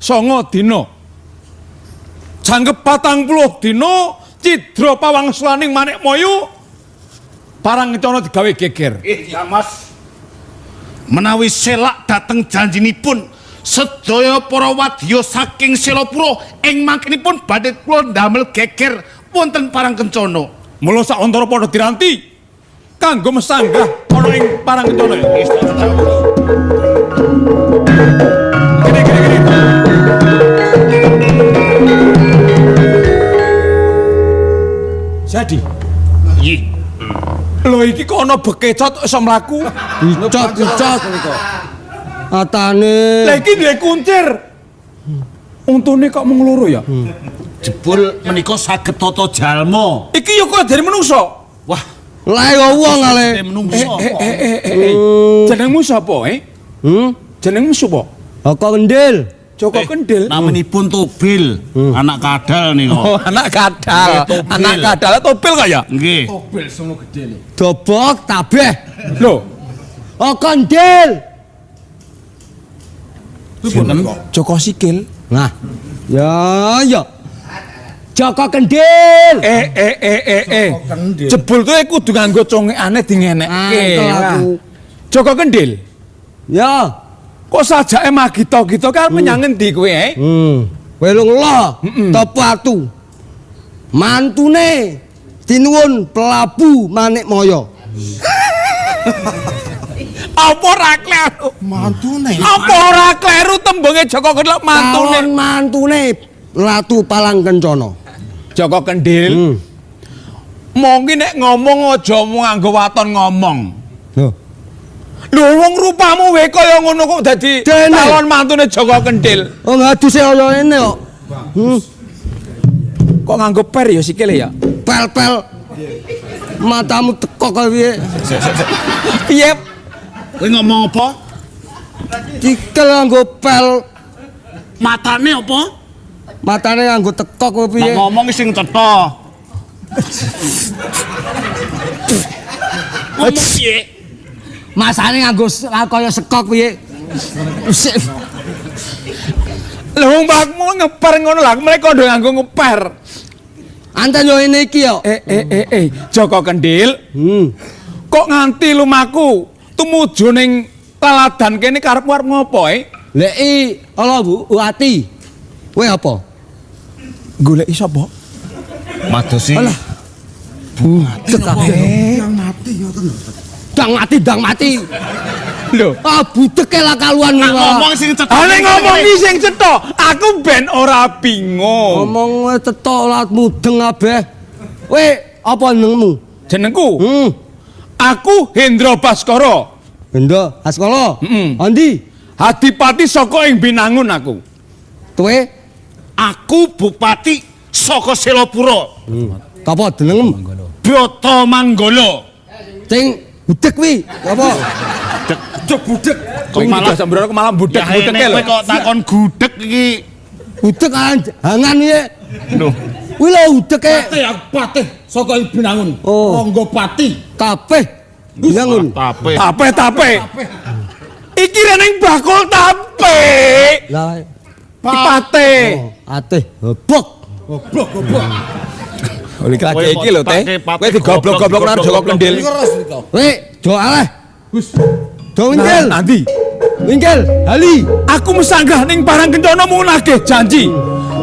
9 dina. Jangkep 40 dina cidra pawangslaning Manikmaya parang kencana digawe geger. Ya Mas. Menawi selak dateng janjinipun sedaya para wadya saking Selapura ing mangkenipun badhe kula ndamel geger wonten parang kencana. Mula sak antara padha diranti kanggo mesanggah ana ing parang kencana. Gini. Jadi. Nggih. Lho iki kok ana bekecot iso mlaku. Dicot. Atane. Lah iki duwe kuncir. Untune kok mung loro ya? Jebul menika saged tata jalma. Iki ya kok dari menungso. Wah, Lah ya wong ale. menungso. Jenengmu sapa, Jenengmu sapa? Kok kendil. Joko Kendil. Namanipun Tobil, anak kadal nika. Oh, anak kadal. Tobil. Anak kadal Tobil kaya? Nggih. Tobil sono gedhe. Dobok tabeh. Lho, Kendil. sinten? Joko Sikil. Nah. Ya. Joko Kendil. Jebul tuh kudu nganggo congekane dingenekke. Aku. Joko Kendil. Ya. Kok sajake magita-gita kan menyang endi kowe, Kowe lu ngelo. Tepatu. Mantune tinuwun Prabu Manikmaya. Apa ora kleru? Mantune. Apa ora kleru tembunge Joko Kendil mantune? Calon mantune Ratu Palangkencana. Joko Kendil. Mongki nek ngomong aja nganggo waton ngomong. Lho wong rupamu wae kaya ngono kok dadi calon mantune Joko Kendil. Oh ngaduse kaya ngene kok. Kok nganggo per ya sikile ya? Pel-pel. Matamu tekok kaya piye? Piye? Kowe ngomong apa? Cikel nganggo pel. Matane apa? Matane nganggo tekok kaya piye? Nek ngomong sing cetha. Ngomong piye? Masane nganggo kaya sekok piye? Lho wong mbakmu ngeper ngono lah, mereka udah nganggo ngeper. Anten yo ini iki yo. Joko Kendil. Kok nganti lumaku tumuju ning laladan kene karepmu arep ngopo, Lek ala Bu Ati. Kowe apa? Goleki sapa? Madosi. Alah. Dang mati. Lho, Budeke lah kaluan Nak ngomong sing cetha. ane ngomongi sing cetha, aku ben ora bingung. Ngomong cetok lat mudeng kabeh. Kowe apa jenengmu? Jenengku? Aku Hendra Baskara. Benda Askala. Andi? Adipati saka ing Binangun aku. Kowe Aku bupati saka Selapura. apa jenengmu? Broto Manggala. Sing budek kuwi. Apa? Cuk budek. Kok Kok malah- malah sambrono malah budek Ya budeke kowe lho. kok takon gudeg iki. Budek hangan iki. Lho, Kuwi lho budeke. Aku patih saka Binangun. Oh. Monggo pati. Kabeh. Binangun. tape. Tape. Iki reneng bakul tape. Lah Pate. ate bok. Goblok. Oleh Kowe lagi iki lho teh. pakai pape Kowe digoblok-goblok nang Joko Kendil. Keras iki. Kowe do aleh. Do wingkel. Nanti Wingkel. Hali. aku mesanggah ning Parang Kencana mung nagih janji.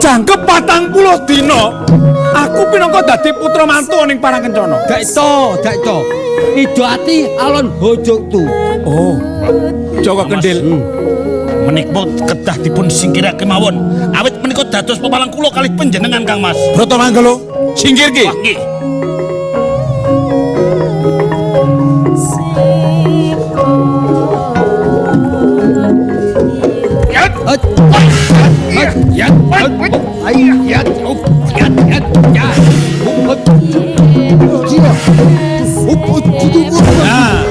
Jangkep 40 dina. Aku pinangka dadi putra mantu ning Parang Kencana. Gak itu. Ido ati alon bojok tu. Oh. Joko Kendil. Menika kedah dipun singkirake mawon. Awit menika dados pepalang kula kalih panjenengan Kang Mas. Broto Manggala singkirke. Wah nggih. Nah.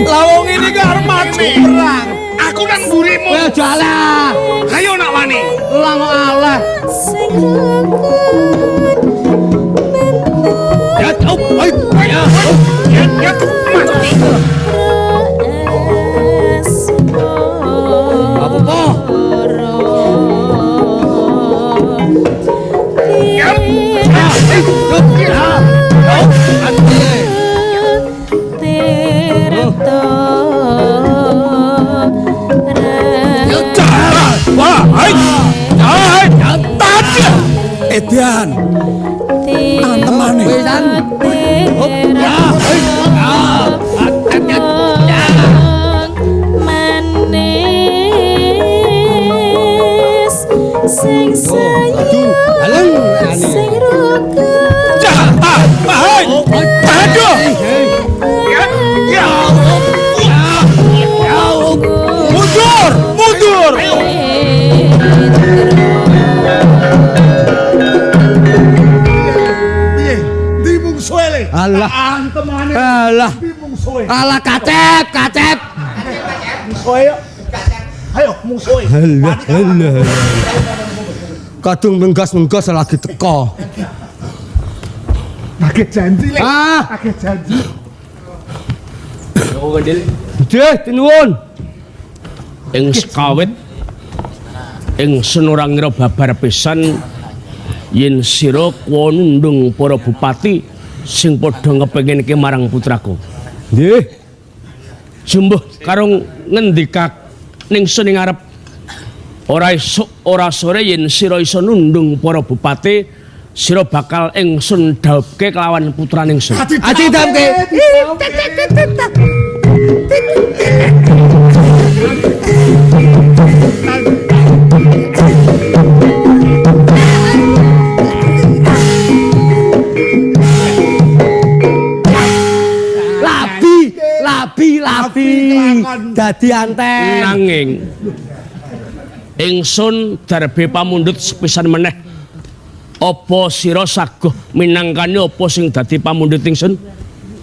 Lawong ini ke arep maju perang. Aku nang mburimu. Kowe aja aleh. Ayo nak wani. Lah kok aleh. Ya, mati. Wah, hai. Tadi. Edian. Temane. Pisan. Manis sing sayang sing rukun Hai. Aduh. Mundur, mundur. Piye? Ndi mungsuhe le? Alah. Antemane. Alah. Ndi mungsuhe? Alah kacep, kacep. Mungsuhe yo. Ayo mungsuhe. Alah. Kadung menggas-menggas lagi teko. Pakai janji le. Ah, Pakai janji. Deh, tinuwun. Ing sekawit ingsun ora ngira babar pisan yen sira kuwi nundung para bupati sing padha ngepengin marang putraku. Nggih. Jumbuh karo ngendika ningsun ing arep ora esuk ora sore yen sira iso nundung para bupati sira bakal ingsun dhawuhke kelawan putra ningsun. Aji damke. Labi. Dadi anten. Nanging ingsun darbe pamundhut sepisan meneh. Apa sira saguh minangkani apa sing dadi pamundhut ingsun?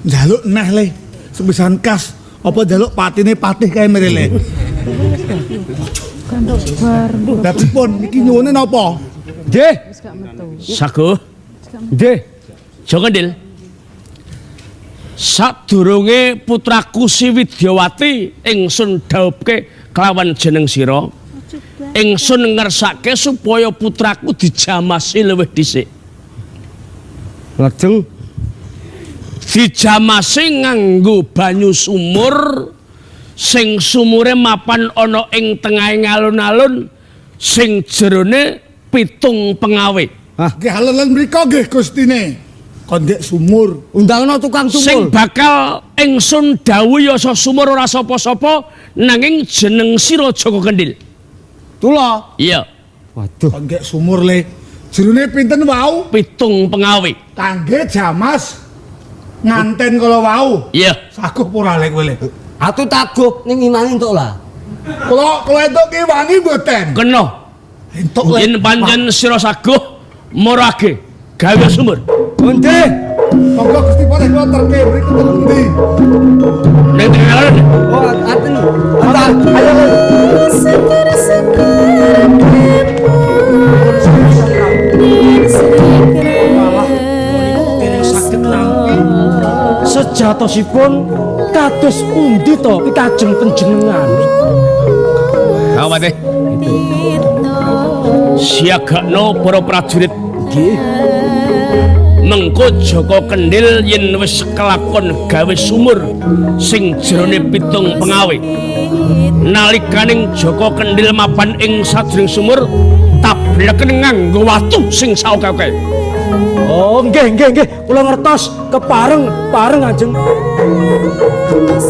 Njaluk neh le. Sepisan kas. Apa njaluk patine patih kae mrene. Dadi pun iki nyuwune napa? Nggih. Saguh. Nggih. Jokendil. Sadurunge putraku si Widyawati ingsun dhawuhke kelawan jeneng sira. Ingsun ngersake supaya putraku dijamasi luwih dhisik. Lajeng Dijamasi nganggo banyu sumur sing sumure mapan ana ing tengahing alun-alun sing jerone pitung pengawe. Nggih halen mriku nggih Gustine. Kon ndek sumur. undangno tukang Sing tumul. bakal ingsun dawuhi asa sumur ora sapa-sapa nanging jeneng sira Joko Kendil. Tula. Iya, Waduh. Kon ndek sumur le. Jerone pinten wau? pitung pengawe. Kangge jamas nganten kala wau. Iya. Saguh ora le kowe le. Atu taguh ning imane entuk lah. Kula entuk ki wangi mboten. Kena Entuk le. yen pancen sira saguh morake gawe sumur. Nggih. Monggo Gusti Patih kula terke mriki teng endi? Ning tengah alun. Oh, aten. Antar. Ayo. seger-seger Sejatosipun kados pundi to pikajeng panjenengan? Awate. Siagakno para prajurit. Nggih. Mengko Joko Kendil yen wis kelakon gawe sumur sing jerone pitung pengawe. Nalikaning Joko Kendil mapan ing sajroning sumur tableken nganggo watu sing saoke-oke. Oh, nggih. Kula ngertos kepareng Kanjeng. Mas